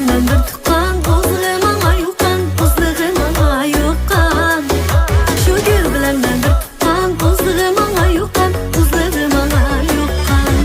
bilemem bir tuqqan, ozg'im anga yuqqan, ozg'im anga yuqqan. Shu gul bilemem bir tuqqan, ozg'im anga yuqqan, ozg'im anga yuqqan.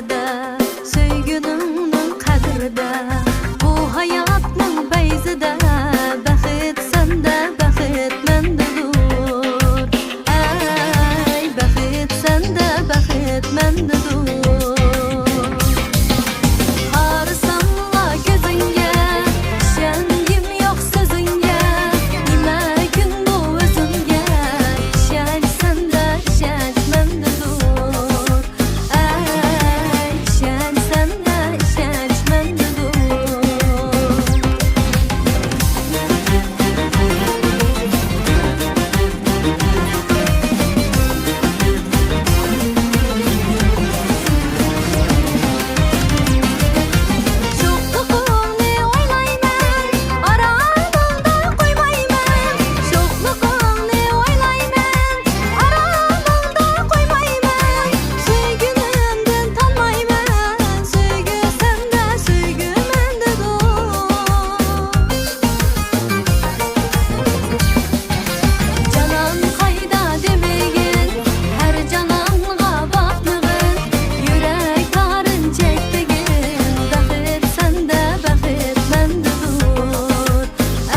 aslida söygünümnün qadrida bu hayatның bayzida baxit sanda baxit mendadur ay baxit sanda baxit mendadur Qarsanla gözünge şengim yok sözünge nima gün bu özünge şen sanda şen mendadur ay şen sanda şen mendadur Şoqluqni o'ylayman aramimda qo'ymayman Şoqluqni o'ylayman aramimda qo'ymayman Sevgunimdan tanmayman Sevgi senda sevgi mendadur Canan qayda demegin her cananға baxmagin Yürek tarın çektigin Baxit senda baxit mendadur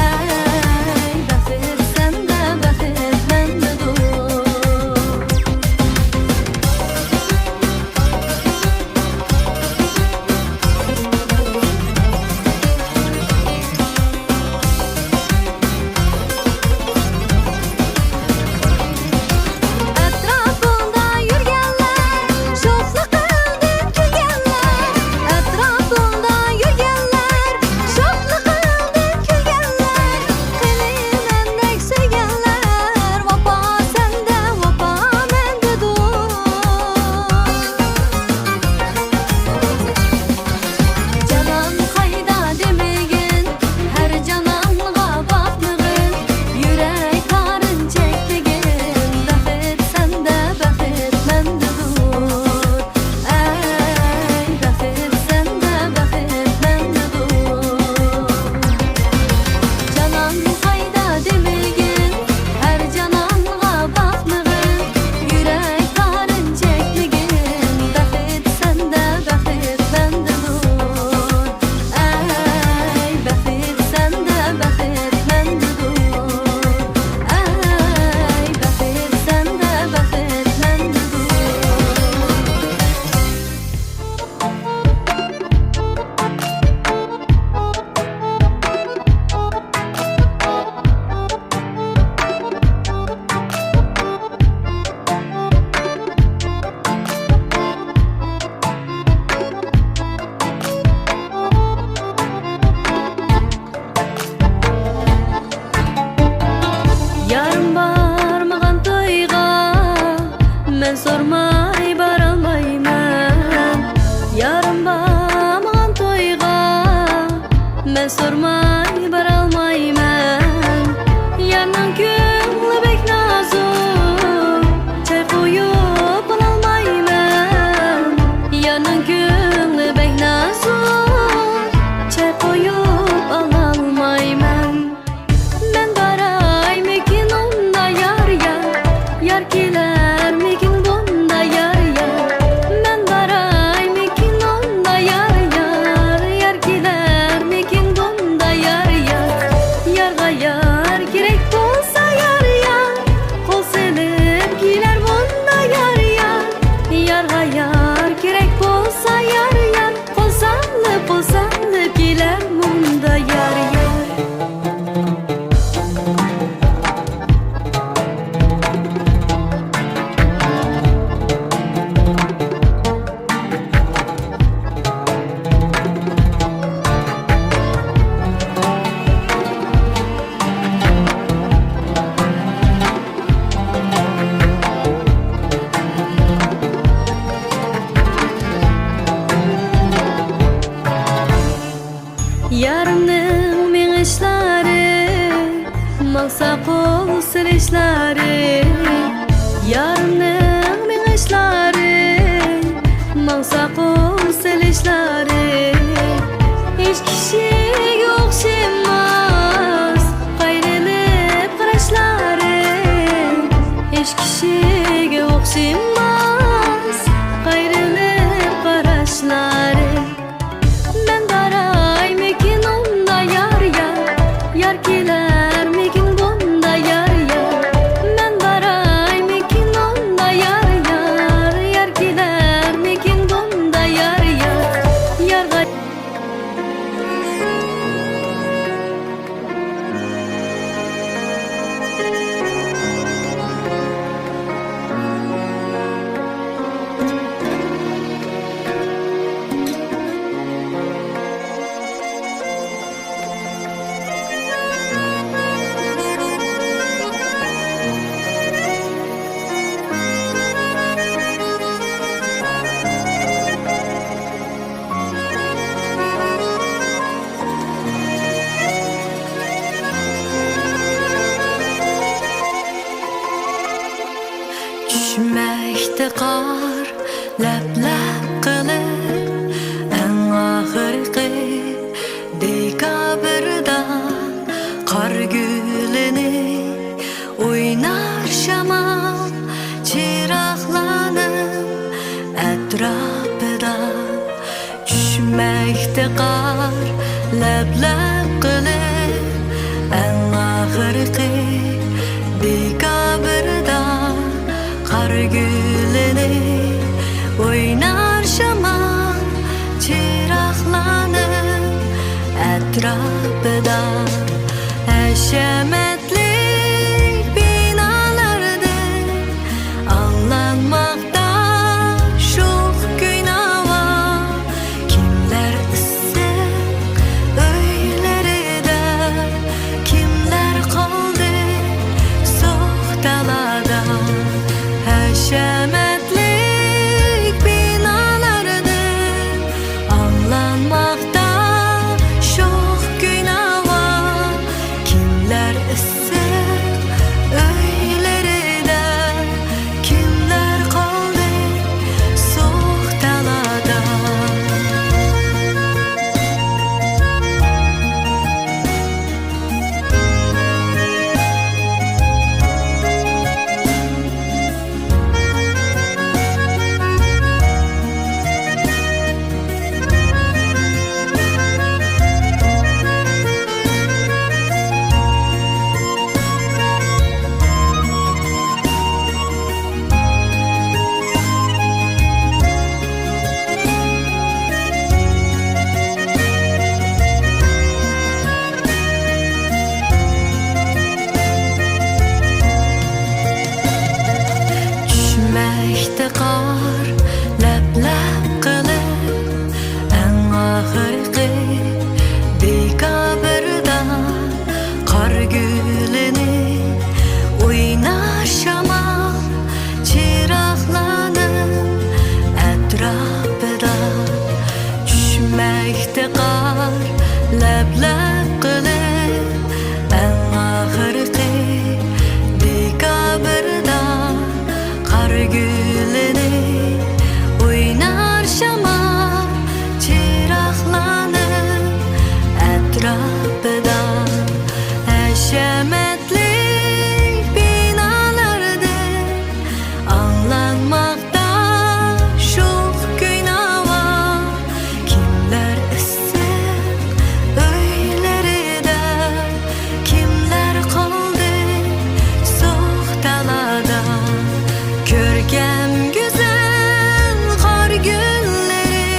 Ay baxit senda baxit mendadur Etrafında yürgenler Şoqluqdan kulgenler Etrafında yürgenler Şoqluqdan kulgenler Qili mendek söygenler Vapa sende vapa mendadur Canan qayda demegin her cananға baxmagin Yürek tarın çektigin Baxit senda baxit mendadur Ay baxit senda baxit mendadur Canan qayda demegin her cananға baxmagin Yürek tarın çektigin Baxit senda baxit mendadur Ay baxit senda baxit mendadur Ay baxit senda baxit Yarım barmağın toyga men sormay baralmayman Yarım barmağın toyga men sormay baralmayman Yarның ko'ngli bek nozuk çay qo'yib ololmayman Yarның ko'ngli bek nozuk çay qo'yib ololmayman Men baraymikin unda yar yar Yar kelarmikin bunda yar yar Men baraymikin unda yar yar Yar kelarmikin bunda yar yar Yarga yar gerek bo'lsa yar yar Qo'l silib kelar bunda yar yar Yarga yar gerek bo'lsa yar yar Qo'l solib kelar bunda yar yar Yarımның mengişlari Maqsa qo'l silishlari Yarımның mengişlari Maqsa qo'l silishlari Hech kishiga o'xshamas qayrilib qarashlari Hech kishiga o'xshamas qayrilib qarashlari lap-lap qilib eng oxirgi dekabrda qor gulini o'ynar shamol chiroqlanib atrofida tushmoqda qor lap-lap qilib eng oxirgi dekabrda qor gulini o'ynar shamol chiroqlanib atrofida hashamatlik binolarda anglanmoqda sho'x kuynava kimlar issiq uylarida kimlar qoldi so'x dalada hashamatlik binolarda anglanmoqda sho'x kuynava kimlar issiq uylarida kimlar qoldi so'x dalada Düşməkdə qar lap-lap qılıb ən axırqı dekabrda qar gülini o'ynar shamol chiroqlanib atrofida düşməkdə qar lap-lap qılıb ən axırqı dekabrda qor gulini o'ynar shamol chiroqlanib atrofida hashamatlik binolarda anglanmoqda sho'x kuynava kimlar issiq uylarida kimlar qoldi so'x dalada ko'rgam go'zal qor gullari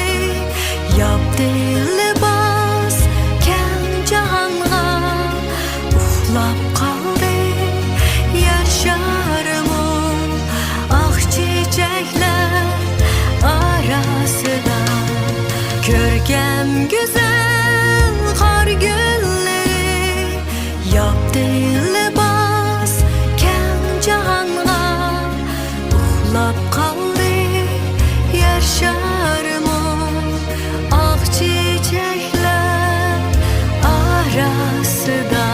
yopdi libos kam jahonga uxlab qoldi yar sharmu oq chechaklar orasida ko'rgam go'zal qor gullari yopdi libos kam jahonga uxlab qoldi yar sharmu oq chechaklar orasida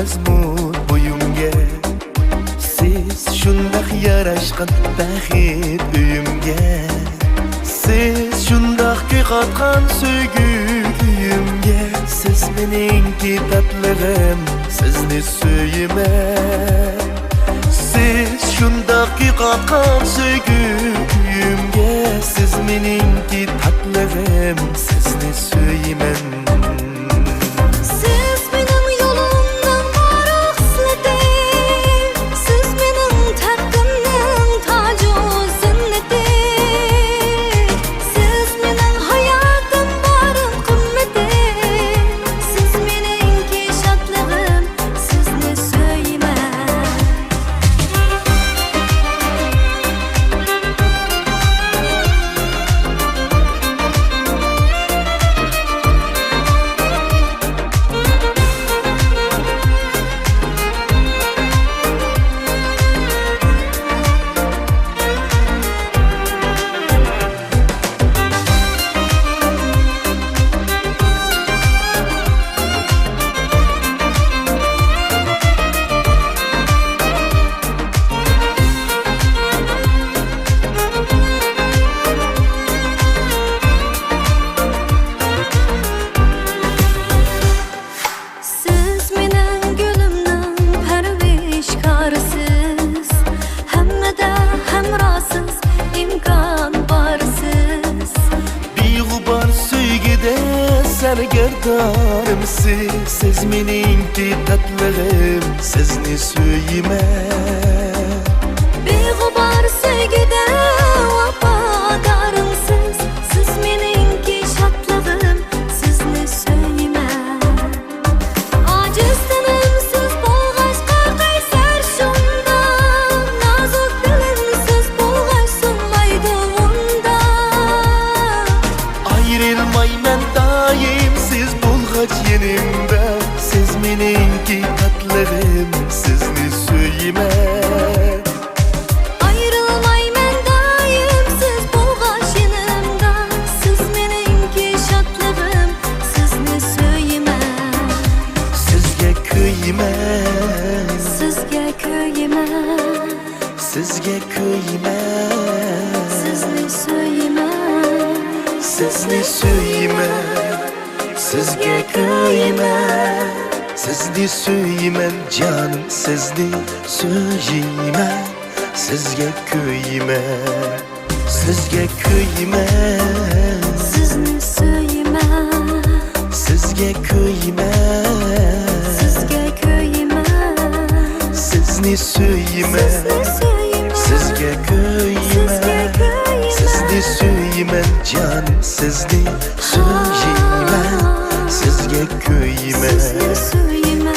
mazmun bo'yimga. Siz shundoq yarashgan baxit uyimga. Siz shundoq kuy qatgan sevgi kuyimga. Siz meningki tatlım, sizni söylemen. Siz shundoq kuy qatgan sevgi kuyimga. Siz meningki tatlım, sizni söylemen. Siz benim yolumdan varaq siledim. Siz benim taqqimning tacı zinnetim. Siz benim hayatım barım qimmetim. Siz meningki şadlığım, sizni söylemen. Siz mening gülümning parvishkorisiz. Hammada hamrohsiz, imkon borsiz. Beg'ubor sevgida sargardonimsiz. Siz meningki tatlım, sizni söylemen. Beg'ubor sevgida vafodorimsiz. Siz meningki shodlig'im, sizni söylemen. Ojiz tinimsiz bo'lg'achqa qaysar shundan. Nozik dilimsiz bo'lg'ach sunmaydi undan. Ayrılmayman daim siz bo'lg'ach yenimda. Siz meningki tatlım, sizni söylemen. Ayrılmayman daim siz bo'lg'ach yenimda. Siz meningki shodlig'im, sizni söylemen. Sizga kuyman, Sizga kuyman, sizga kuyman. sizni söylemen. Sizni söylemen, sizga kuyman. Sizni söylemen canım, sizni söylemen. Sizga kuyman, sizga kuyman. Sizni söylemen. Sizga kuyman, Sizga kuyman. sizni söylemen. Sizga kuyman, sizni söylemen canım, sizni söylemen. Sizga kuyman. Sizni söylemen.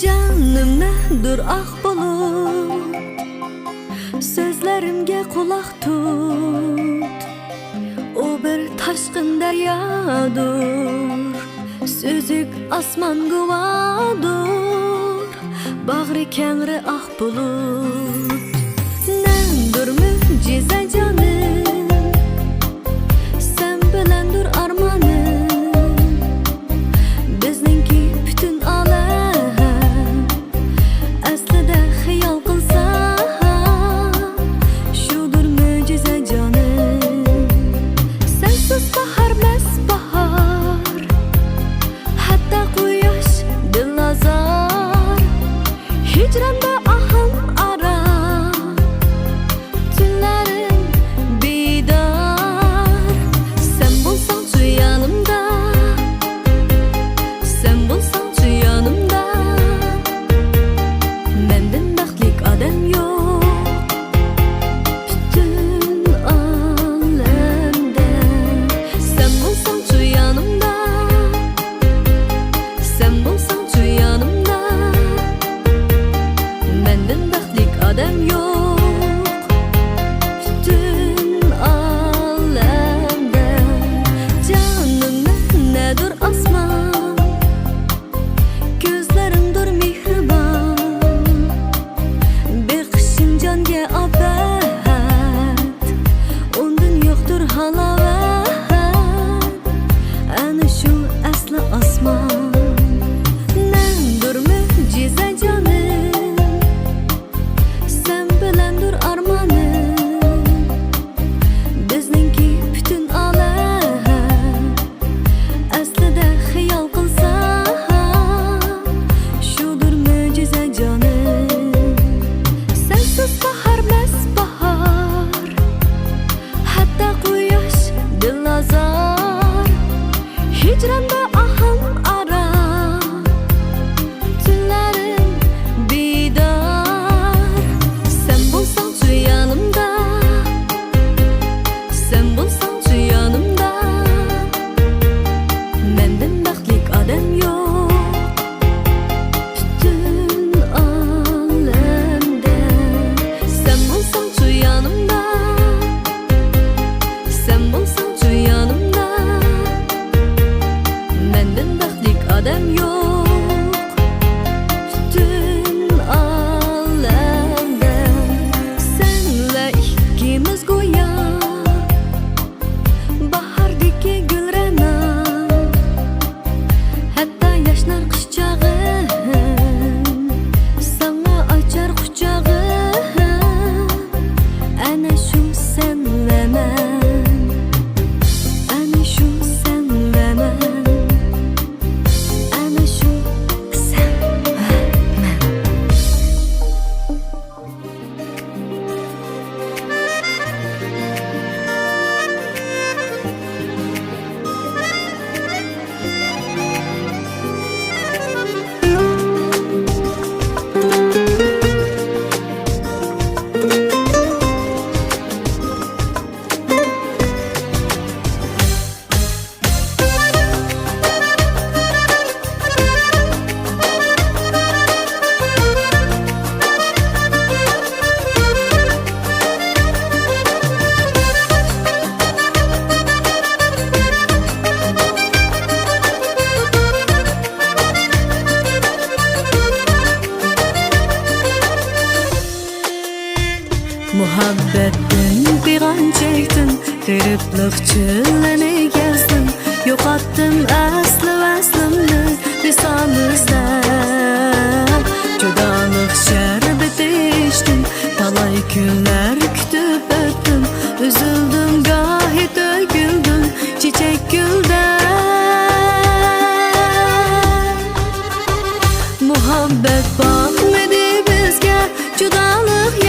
Canımdadır ah bulut. Sözlerimge kulak tut. O bir taşkın deryadır. Sözük asman guvadır. Bağrı kengri ah bulut. Nendir mucize canım. Sen bilendir armanım. Bizninki bütün alem. Aslida xiyol qilsam, shudir mo'jiza jonim. Sensiz baharmas bahor, hatto quyosh dilazor. Hijronda ahim ara, tunlarim bedor. Sen bo'lsang shu yonimda, sen bo'lsang shu yonimda. Menden baxtlik odam yo'q butun olamda. Sen bo'lsang shu yonimda, sen bo'lsang shu yonimda. Muhabbettin pigan çektim, gariplik çilleni gezdim. Yo'qotdim asli vaslimni lisanimizda. Judolik sharbati ichdim, talay kunlar kutib o'tdim. Üzüldüm gahi to'kildim chechak guldan. Muhabbet boqmadi bizga, judolik